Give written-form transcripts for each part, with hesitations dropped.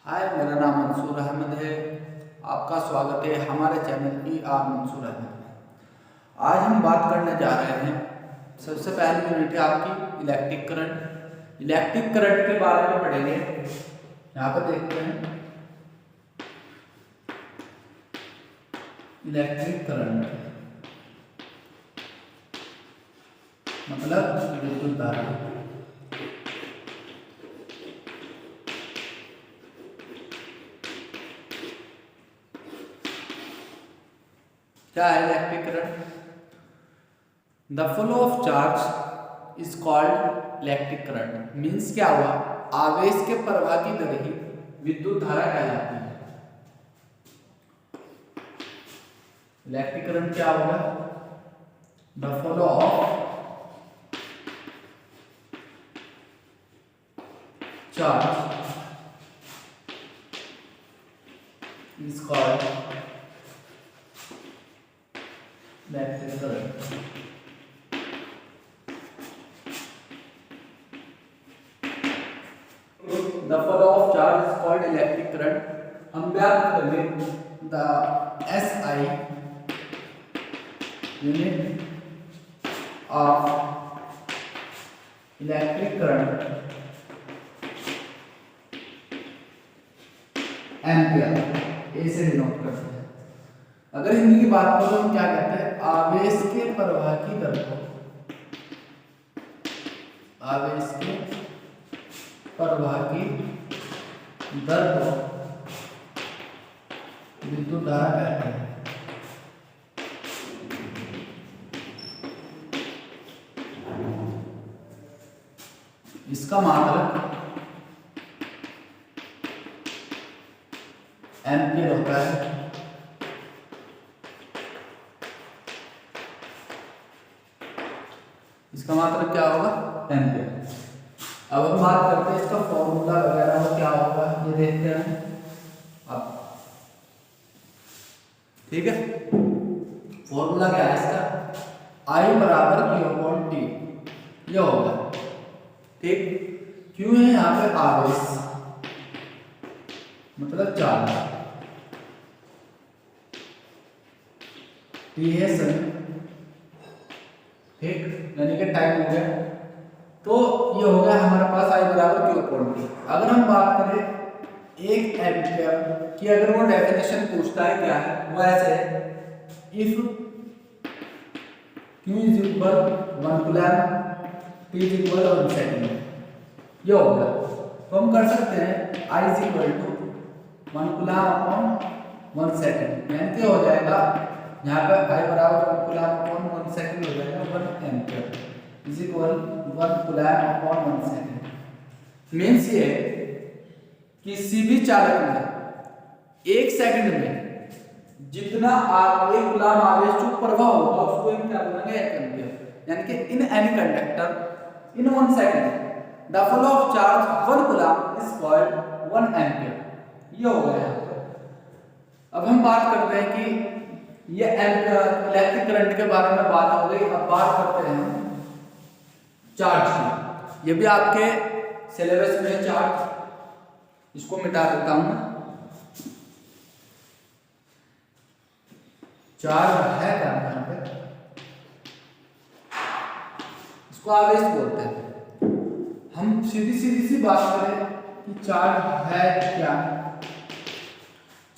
हाय, मेरा नाम मंसूर अहमद है। आपका स्वागत है हमारे channel E R Mansoor Ahmad में। आज हम बात करने जा रहे हैं, सबसे पहली यूनिट है आपकी इलेक्ट्रिक करंट। इलेक्ट्रिक करंट के बारे में पढ़ेंगे। यहाँ पर देखते हैं इलेक्ट्रिक करंट मतलब विद्युत धारा। क्या है electric current? The flow of charge is called electric current. Means क्या हुआ, आवेश के प्रवाह की दर ही विद्युत धारा कहलाती है। इलेक्ट्रिक करंट क्या होगा? The flow of charge is called electric current. The flow of charge is called electric current. हम बात करेंगे the SI unit of electric current ampere, ऐसे डिनोट करते हैं। अगर हिंदी की बात करो तो हम क्या कहते हैं? आवेश के प्रवाह की दर को, आवेश के प्रवाह की दर को विद्युत धारा कहते हैं। इसका मात्रक एम्पियर होता है। इसका मात्रक क्या होगा? एम्पियर। अब हम बात करते हैं इसका फॉर्मूला वगैरह वो क्या होगा, ये देखते हैं अब। ठीक है, फॉर्मूला क्या है इसका? I बराबर Q अपॉन टी, ये होगा। ठीक, Q है यहाँ पे आवेश मतलब चार्ज, टी है समय, ठीक, यानी कि टाइम हो गया। तो ये हो गया हमारे पास I बराबर Q अपॉन टी। अगर हम बात करें एक एम्पियर की, अगर वो डेफिनेशन पूछता है क्या है, वो ऐसे है, if Q is equal 1 coulomb, T is equal 1 second, ये हो गया। तो हम कर सकते हैं I is equal to 1 coulomb upon 1 second, यानी कि हो जाएगा यहाँ पे I बराबर 1 कूलम अपॉन 1 सेकंड हो जाएगा 1 ampere is equal 1 coulomb upon 1 second. Means ये किसी भी चालक में 1 सेकंड में जितना 1 कूलम आवेश जो प्रवाह होगा उसको हम क्या बोलेंगे? 1 एम्पियर। यानी कि in any conductor in 1 second the flow of charge 1 coulomb is called 1 ampere. ये हो गया यहाँ पे। अब हम बात करते हैं कि ये इलेक्ट्रिक करंट के बारे में बात हो गई। अब बात करते हैं चार्ज की। ये भी आपके सिलेबस में चार्ज, इसको मिटा देता हूं मैं। चार्ज है क्या यहाँ पे? इसको आवेश बोलते हैं। हम सीधी सी बात करें कि चार्ज है क्या?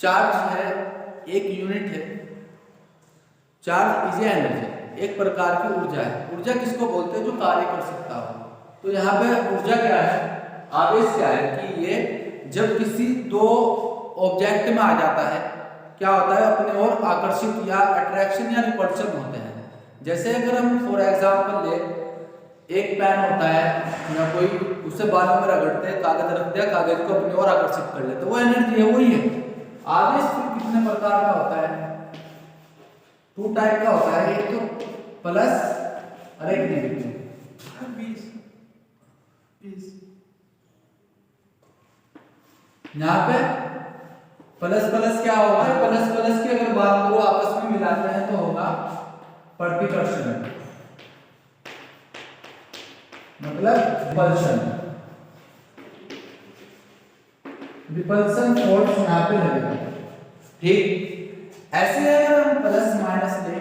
चार्ज है एक यूनिट है। चार्ज इज एनर्जी, एक प्रकार की ऊर्जा है। ऊर्जा किसको बोलते हैं? जो कार्य कर सकता हो। तो यहाँ पे ऊर्जा क्या है, आवेश क्या है कि ये जब किसी दो ऑब्जेक्ट में आ जाता है, क्या होता है? अपने ओर आकर्षित या अट्रैक्शन या रिपल्शन होते हैं। जैसे अगर हम फॉर एग्जांपल ले, एक पेन होता है या कोई, उसे बालों में रगड़ते हैं, कागज रख दिया, कागज को अपनी ओर आकर्षित कर लेते, वो एनर्जी है, वही है। आवेश फिर कितने प्रकार का होता है? 2 टाइप का होता है, एक तो प्लस और एक नेगेटिव। यहाँ पे प्लस प्लस क्या होगा? प्लस प्लस की अगर बात करो आपस में मिलाते हैं तो होगा प्रतिकर्षण, मतलब रिपल्शन। रिपल्सन फोर्स यहाँ पे लगेगा। ठीक, ऐसे अगर हम प्लस माइनस ले,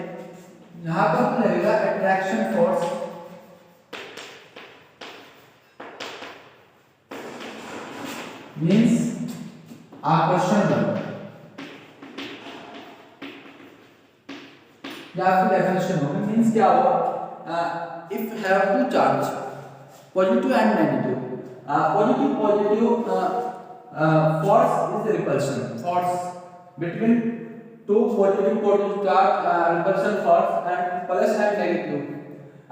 यहाँ पर लगेगा अट्रैक्शन फोर्स, मीन्स आकर्षण बल, या फिर डेफिनेशन होगा। मीन्स क्या होगा, if have two charge positive and negative, positive force is the repulsion force between two positive charge, repulsion force and plus and negative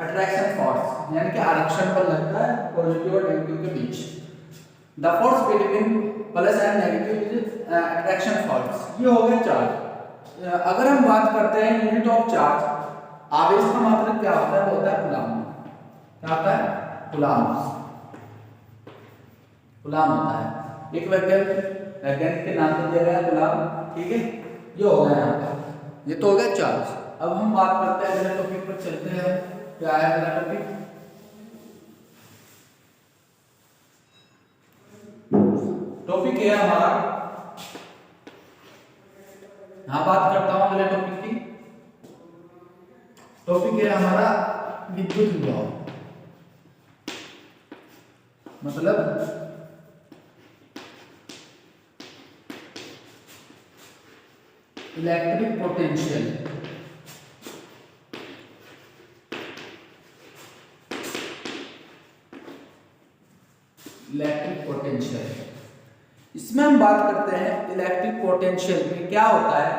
attraction force, यानी कि आकर्षण बल लगता है पॉजिटिव और नेगेटिव के बीच। The force between plus and negative is attraction force. ये हो गया चार्ज। अगर हम बात करते हैं यूनिट ऑफ चार्ज, आवेश का मात्रक क्या होता है, वो होता है कूलम। क्या होता है, कूलम। कूलम होता है एक वैज्ञानिक के नाम से दिया गया कूलम। ठीक है, ये हो गया यहाँ पर, ये तो हो गया चार्ज। अब हम बात करते हैं अगले टॉपिक पर चलते हैं। क्या है अगला टॉपिक, टॉपिक है हमारा, यहाँ बात करता हूँ अगले टॉपिक की। टॉपिक है हमारा विद्युत विभव, मतलब इलेक्ट्रिक पोटेंशियल। इलेक्ट्रिक पोटेंशियल, इसमें हम बात करते हैं इलेक्ट्रिक पोटेंशियल में क्या होता है।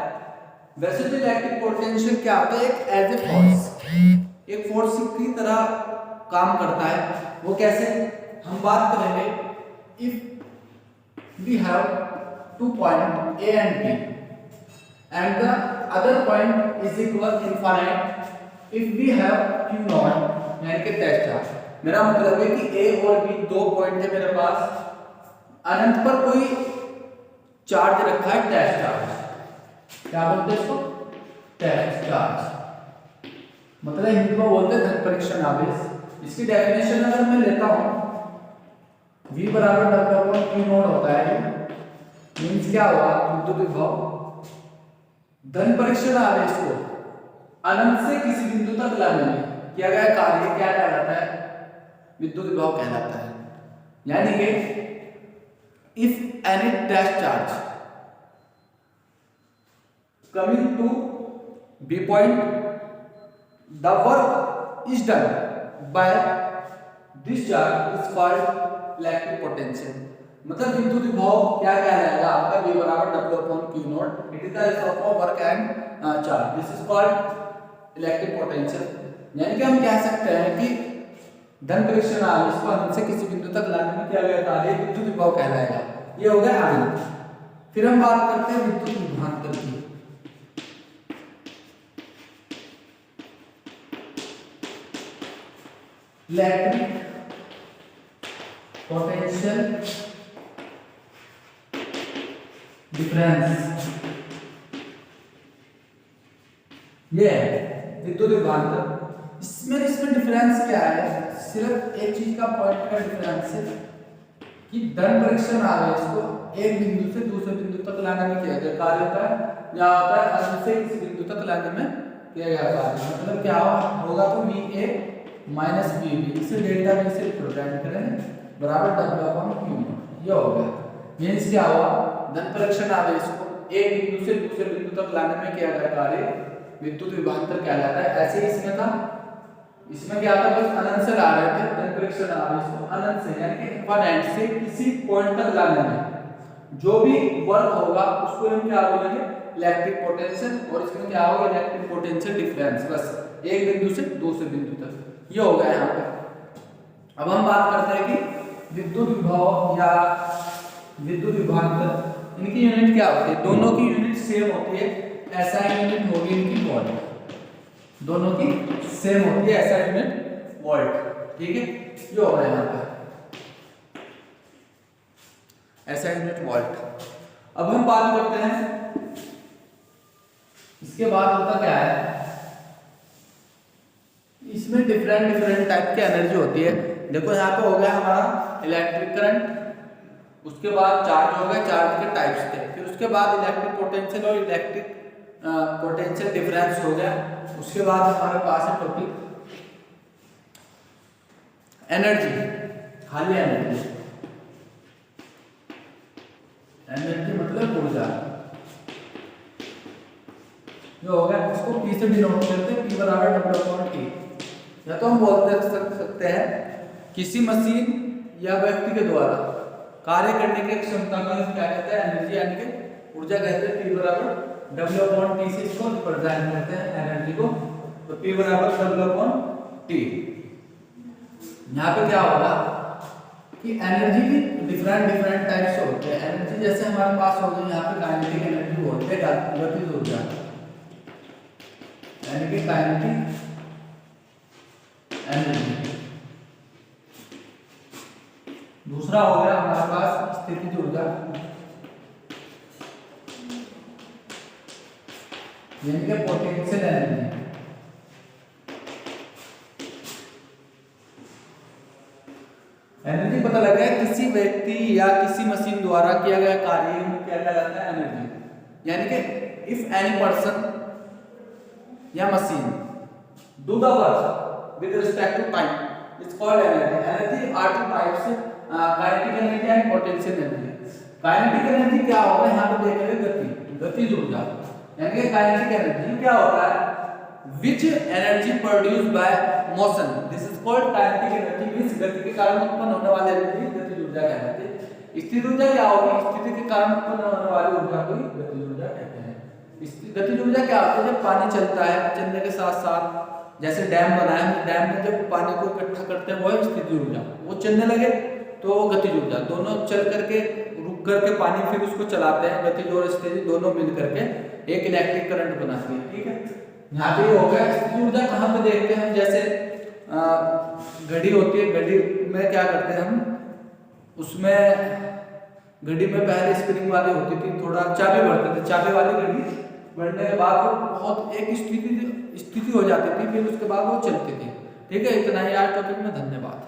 वैसे तो इलेक्ट्रिक पोटेंशियल क्या होता है, एक एज ए फोर्स, एक फोर्स की तरह काम करता है। वो कैसे, हम बात करेंगे if we have 2 point A and B and the other point is equal infinite if we have q naught, यानी कि टेस्ट चार्ज। मेरा मतलब है कि a और b दो पॉइंट है मेरे पास, अनंत पर कोई चार्ज रखा है, टेस्ट चार्ज। क्या बोलते हैं इसको, टेस्ट चार्ज। मतलब हिंदी में बोलते हैं धन परीक्षण आवेश। इसकी डेफिनेशन अगर मैं लेता हूं, v बराबर w अपॉन q नॉट होता है। मींस क्या हुआ, विद्युत विभव धन परीक्षण आवेश को अनंत से किसी बिंदु तक लाने में किया गया कार्य क्या कहलाता है, विद्युत विभव कहलाता है। यानी कि if any test charge coming to be point, the work is done by this charge is called electric potential. मतलब विद्युत विभव क्या कहलाएगा आपका, v बराबर w upon q naught, it is the ratio of work and charge, this is called electric potential. यानी कि हम कह सकते हैं कि धन परीक्षण आवेश को अनंत से किसी बिंदु तक लाने में किया गया कार्य विद्युत विभव कहलाएगा। ये हो गया अनंत। फिर हम बात करते हैं विद्युत विभवांतर की। इलेक्ट्रिक पोटेंशियल डिफरेंस, ये है विद्युत विभवांतर। इसमें डिफरेंस क्या है, सिर्फ एक चीज का पॉइंट का डिफरेंस है कि धन परीक्षण आवेश को एक बिंदु से दूसरे बिंदु तक लाने में किया गया कार्य होता है, या होता है अनंत से किसी बिंदु तक लाने में किया गया कार्य। मतलब क्या होगा, तो V A minus V B, इसे डेल्टा वी से रिप्रेजेंट करें, बराबर w अपॉन q। ये हो गया। मींस क्या हुआ, धन परीक्षण आवेश को एक बिंदु से दूसरे बिंदु तक लाने में किया गया कार्य विद्युत विभवांतर कहलाता है। ऐसे ही इसमें था, इसमें क्या था, बस अनंत से ला रहे थे धन परीक्षण आवेश को, अनंत से यानी कि इनफाइनाइट से किसी पॉइंट तक लाने में जो भी वर्क होगा उसको हम क्या बोलेंगे, इलेक्ट्रिक पोटेंशियल। और इसमें क्या होगा, इलेक्ट्रिक पोटेंशियल डिफरेंस, बस एक बिंदु से दूसरे बिंदु तक। ये हो गया यहाँ पे। अब हम बात करते हैं कि विद्युत विभव या विद्युत विभवांतर, इनकी यूनिट क्या होती है, दोनों की यूनिट सेम होती है। ऐसा यूनिट होगी इनकी वोल्ट, दोनों की सेम होती है, ऐसा यूनिट वोल्ट। ठीक है, ये होगा यहाँ पर ऐसा यूनिट वोल्ट। अब हम बात करते हैं, इसके बाद होता क्या है, इसमें डिफरेंट टाइप की एनर्जी होती है। देखो यहाँ पे हो गया हमारा इलेक्ट्रिक करंट, उसके बाद चार्ज हो गए, चार्ज के टाइप्स थे, फिर उसके बाद इलेक्ट्रिक पोटेंशियल और इलेक्ट्रिक पोटेंशियल डिफरेंस हो गया। उसके बाद हमारे पास है टॉपिक एनर्जी, खाली एनर्जी, एनर्जी मतलब ऊर्जा, जो हो गया उसको P से डिनोट करते हैं, P बराबर W/T। या तो हम बोलते सकते हैं किसी मशीन या व्यक्ति के द्वारा कार्य करने की क्षमता को क्या कहते हैं, एनर्जी यानी कि ऊर्जा कहते हैं। P बराबर W/T से इसको रिप्रेजेंट करते हैं एनर्जी को, तो P बराबर W/T। यहाँ पे क्या होगा कि एनर्जी की डिफरेंट टाइप्स होते हैं। एनर्जी जैसे हमारे पास हो गई यहाँ पे काइनेटिक एनर्जी बोलते हैं, गतिज ऊर्जा यानी कि काइनेटिक एनर्जी। दूसरा हो गया हमारे पास स्थितिज ऊर्जा यानी कि पोटेंशियल एनर्जी। एनर्जी पता लगा है किसी व्यक्ति या किसी मशीन द्वारा किया गया कार्य में क्या कहलाता है, एनर्जी। यानी कि इफ एनी पर्सन या machine do the work with respect to time it's called energy. Energy are two types, kinetic energy and potential energy. Kinetic energy क्या होगा, यहाँ पे देख रहे हैं गति, गतिज ऊर्जा। यानी कि काइनेटिक एनर्जी क्या होता है, which energy produced by motion, this is called kinetic energy, means गति के कारण उत्पन्न होने वाली एनर्जी गतिज ऊर्जा कहलाती है। स्थिर ऊर्जा क्या होगी, स्थिति के कारण उत्पन्न होने वाली ऊर्जा को गतिज ऊर्जा कहते हैं। गतिज ऊर्जा क्या होता है, जब पानी चलता है, चलने के साथ साथ जैसे डैम बनाया है, डैम में जब पानी को इकट्ठा करते हैं वो है स्थिति ऊर्जा, वो चलने लगे तो गतिज ऊर्जा। दोनों चल करके रुक करके पानी फिर उसको चलाते हैं, गतिज और स्थिति दोनों मिल करके एक इलेक्ट्रिक करंट बनाती है। ठीक है, यहाँ पे हो गया। स्थिति ऊर्जा कहाँ पे देखते हैं हम, जैसे घड़ी होती है, घड़ी में क्या करते हैं हम, उसमें घड़ी में पहले स्प्रिंग वाली होती थी, थोड़ा चाबी बढ़ते थे, चाबी वाली घड़ी बढ़ने के बाद वो बहुत एक स्थिति हो जाती थी, फिर उसके बाद वो चलती थी। ठीक है, इतना ही आज टॉपिक में, धन्यवाद।